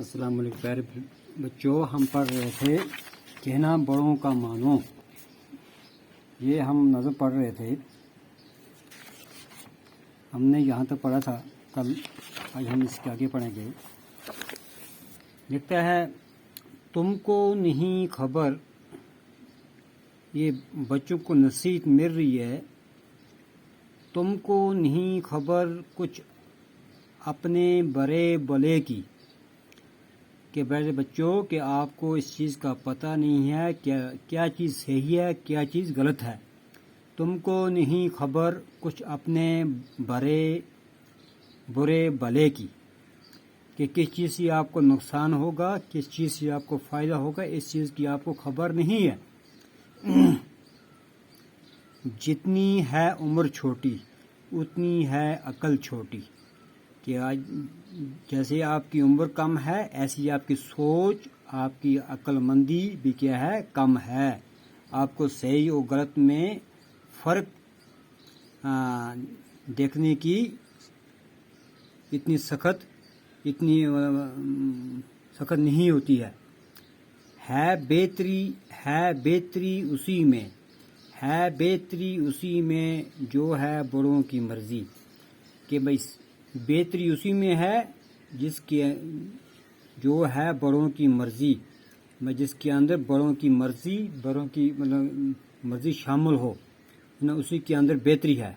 السلام علیکم پیارے بچوں، ہم پڑھ رہے تھے کہنا بڑوں کا مانو. یہ ہم نظم پڑھ رہے تھے. ہم نے یہاں تک پڑھا تھا کل. آج ہم اس کے آگے پڑھیں گے. لکھتا ہے تم کو نہیں خبر، یہ بچوں کو نصیحت مل رہی ہے. تم کو نہیں خبر کچھ اپنے برے بلے کی، کہ پیارے بچوں کہ آپ کو اس چیز کا پتہ نہیں ہے کیا چیز صحیح ہے کیا چیز غلط ہے. تم کو نہیں خبر کچھ اپنے برے بلے کی، کہ کس چیز سے آپ کو نقصان ہوگا کس چیز سے آپ کو فائدہ ہوگا، اس چیز کی آپ کو خبر نہیں ہے. جتنی ہے عمر چھوٹی اتنی ہے عقل چھوٹی، کہ آج جیسے آپ کی عمر کم ہے ایسی آپ کی سوچ آپ کی عقل مندی بھی کیا ہے، کم ہے. آپ کو صحیح اور غلط میں فرق دیکھنے کی اتنی سخت نہیں ہوتی ہے. بہتری اسی میں جو ہے بڑوں کی مرضی، کہ بھئی بہتری اسی میں ہے جس کے جو ہے بڑوں کی مرضی، جس کے اندر بڑوں کی مرضی شامل ہو، اسی کے اندر بہتری ہے.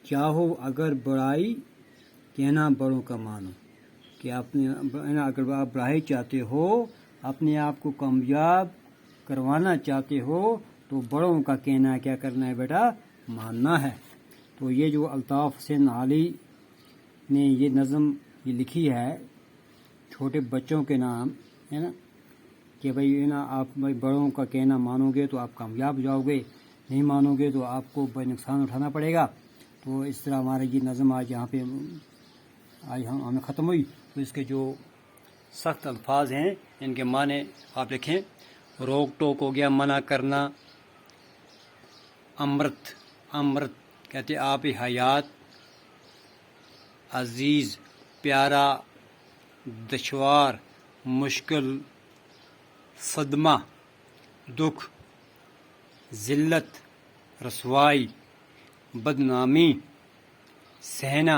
چاہو اگر بڑائی کہنا بڑوں کا مانو، کہ اگر آپ بڑائی چاہتے ہو، اپنے آپ کو کامیاب کروانا چاہتے ہو، تو بڑوں کا کہنا کیا کرنا ہے بیٹا، ماننا ہے. تو یہ جو الطاف حسین علی نے یہ نظم یہ لکھی ہے چھوٹے بچوں کے نام ہے نا، کہ بھئی آپ بڑوں کا کہنا مانو گے تو آپ کامیاب ہو جاؤ گے، نہیں مانو گے تو آپ کو بڑے نقصان اٹھانا پڑے گا. تو اس طرح ہمارا یہ نظم آج یہاں پہ ہمیں ختم ہوئی. تو اس کے جو سخت الفاظ ہیں ان کے معنی آپ لکھیں. روک ٹوک ہو گیا، منع کرنا. امرت کہتے آپ حیات. عزیز پیارا، دشوار مشکل، صدمہ دکھ، ذلت رسوائی، بدنامی، سہنا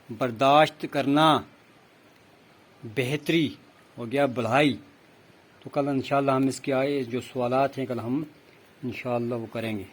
برداشت کرنا، بہتری ہو گیا بھلائی. تو کل انشاءاللہ ہم اس کے جو سوالات ہیں کل ہم انشاءاللہ وہ کریں گے.